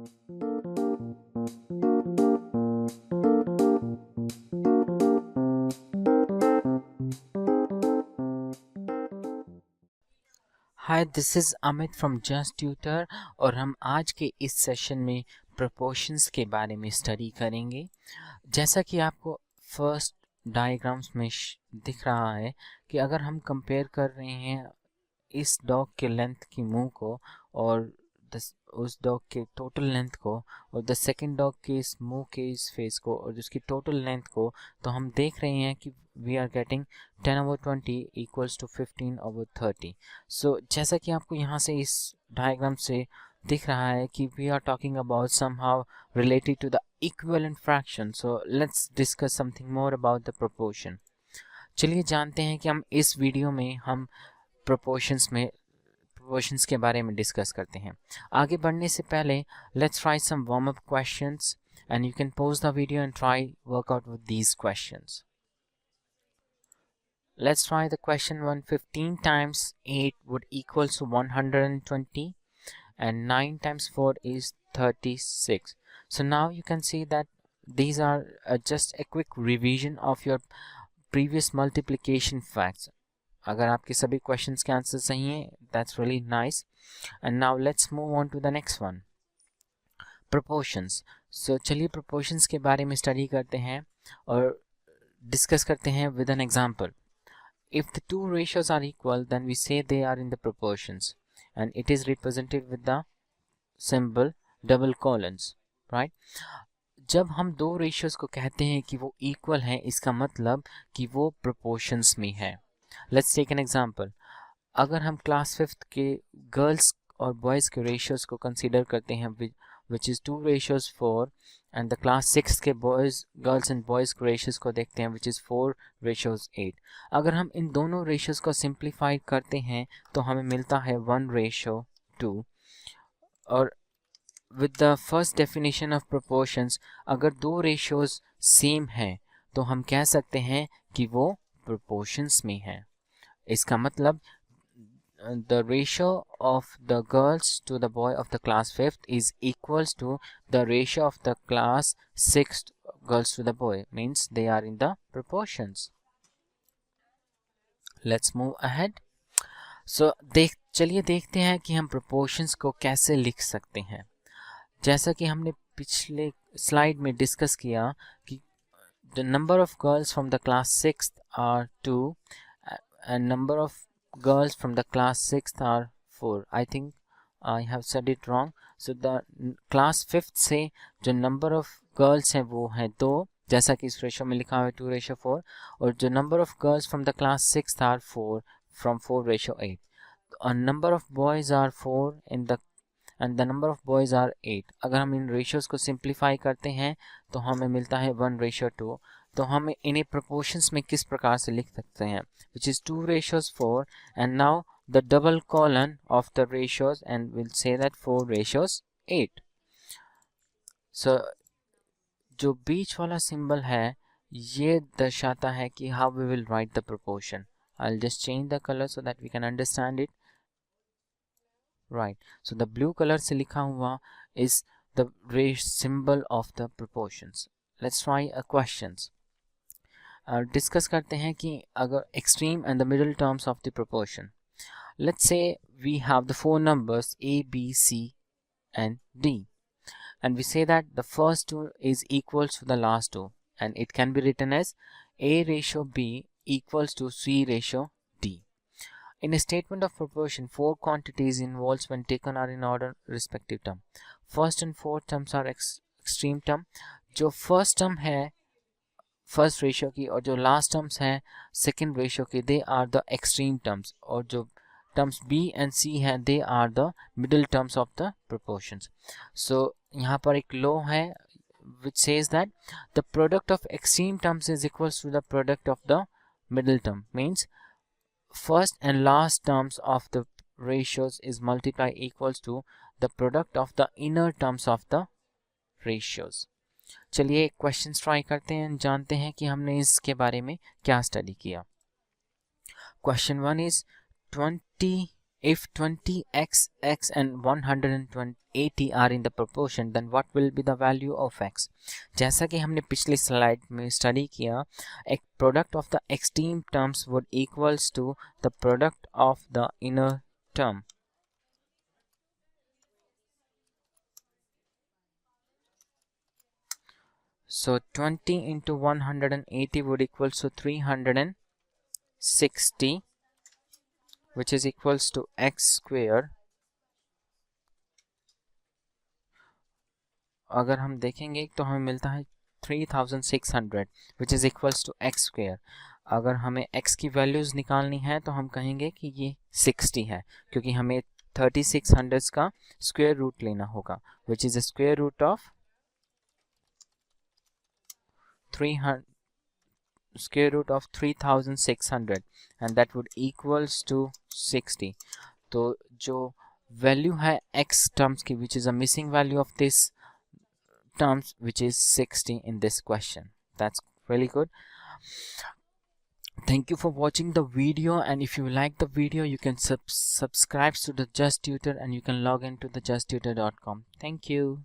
Hi, this is Amit from just tutor और हम आज के इस सेशन में प्रोपोर्शंस के बारे में स्टडी करेंगे। जैसा कि आपको फर्स्ट डायग्राम्स में दिख रहा है कि अगर हम कंपेयर कर रहे हैं इस डॉग के लेंथ की मुंह को और उस डॉग के टोटल लेंथ को और द सेकंड डॉग के इस मुंह के इस फेस को और उसकी टोटल लेंथ को, तो हम देख रहे हैं कि we are getting 10/20 equals to 15/30। So जैसा कि आपको यहाँ से इस डायग्राम से दिख रहा है कि we are talking about somehow related to the equivalent fraction. So let's discuss something more about the proportion. चलिए जानते हैं कि हम इस वीडियो में हम प्रोपोर्शंस के बारे में डिस्कस करते हैं। आगे बढ़ने से पहले let's try some warm up questions and you can pause the video and try work out with these questions. Let's try the question 1. 15 times 8 would equals to 120 and 9 times 4 is 36. So now you can see that these are just a quick revision of your previous multiplication facts. अगर आपके सभी questions के answer सही हैं, that's really nice. And now let's move on to the next one. Proportions. So चलिए proportions के बारे में स्टडी करते हैं और डिस्कस करते हैं with an example. If the two ratios are equal, then we say they are in the proportions, and it is represented with the symbol double colons, right? जब हम दो ratios को कहते हैं कि वो equal हैं, इसका मतलब कि वो proportions में है। Let's take an example. अगर हम क्लास 5th के गर्ल्स और बॉयज़ के रेशियोज़ को कंसीडर करते हैं which is 2:4 and the class 6 के गर्ल्स एंड बॉयज़ के रेशियोज़ को देखते हैं which is 4:8। अगर हम इन दोनों रेशियोज़ को सिंप्लीफाई करते हैं तो हमें मिलता है 1:2। और with the first definition of proportions, अगर दो रेशियोज़ सेम हैं तो हम कह सकते हैं कि वो प्रोपोर्शंस में है। इसका मतलब the ratio of the girls to the boy of the class 5th is equals to the ratio of the class 6th girls to the boy, means they are in the proportions. Let's move ahead. So चलिए देखते हैं कि हम proportions को कैसे लिख सकते हैं। जैसा कि हमने पिछले स्लाइड में डिस्कस किया कि the number of girls from the class 6th are 2 and number of girls from the class 6th are 4. I think I have said it wrong. So the class 5th से जो number of girls हैं वो हैं 2, जैसा कि इस ratio में लिखा हुआ है 2:4, और जो number of girls from the class 6th are 4 from 4:8. A number of boys are 4 in the and the number of boys are 8. अगर हम इन रेशियोज को सिंप्लीफाई करते हैं तो हमें मिलता है 1:2। तो हम इन्हें प्रोपोर्शंस में किस प्रकार से लिख सकते हैं, which is 2:4 and now the double colon of the ratios and we'll say that 4:8. So जो बीच वाला सिंबल है ये दर्शाता है कि how we will write the proportion. I'll just change the color so that we can understand it. Right, so the blue color से लिखा हुआ is the symbol of the proportions. Let's try a questions. Discuss करते हैं कि अगर extreme and the middle terms of the proportion. Let's say we have the four numbers A, B, C and D, and we say that the first two is equals to the last two, and it can be written as A:B equals to C:D. In a statement of proportion, four quantities involved when taken are in order respective term. First and fourth terms are extreme term. जो first term है first ratio की और जो last terms हैं second ratio की, they are the extreme terms, और जो terms B and C हैं they are the middle terms of the proportions. So यहाँ पर एक लॉ है which says that the product of extreme terms is equals to the product of the middle term, means first and last terms of the ratios is multiply equals to the product of the inner terms of the ratios. चलिए questions try करते हैं, जानते हैं कि हमने इसके बारे में क्या स्टडी किया. Question 1 is 20 if 20x, x and 180 are in the proportion, then what will be the value of x? जैसा कि हमने पिछली स्लाइड में स्टडी किया, एक product of the extreme terms would equals to the product of the inner term. So 20 into 180 would equals to 360, which is equals to x square. अगर हम देखेंगे तो हमें मिलता है 3600, which is equals to x square. अगर हमें x की वैल्यूज निकालनी है तो हम कहेंगे कि ये 60 है, क्योंकि हमें 3600 का स्क्वायर रूट लेना होगा, which is a square root of 3600, and that would equals to 60. तो जो वैल्यू है x टर्म्स की, which is a missing value of this terms, which is 60 in this question. That's really good. Thank you for watching the video, and if you like the video, you can subscribe to the Just Tutor, and you can log into the justtutor.com. Thank you.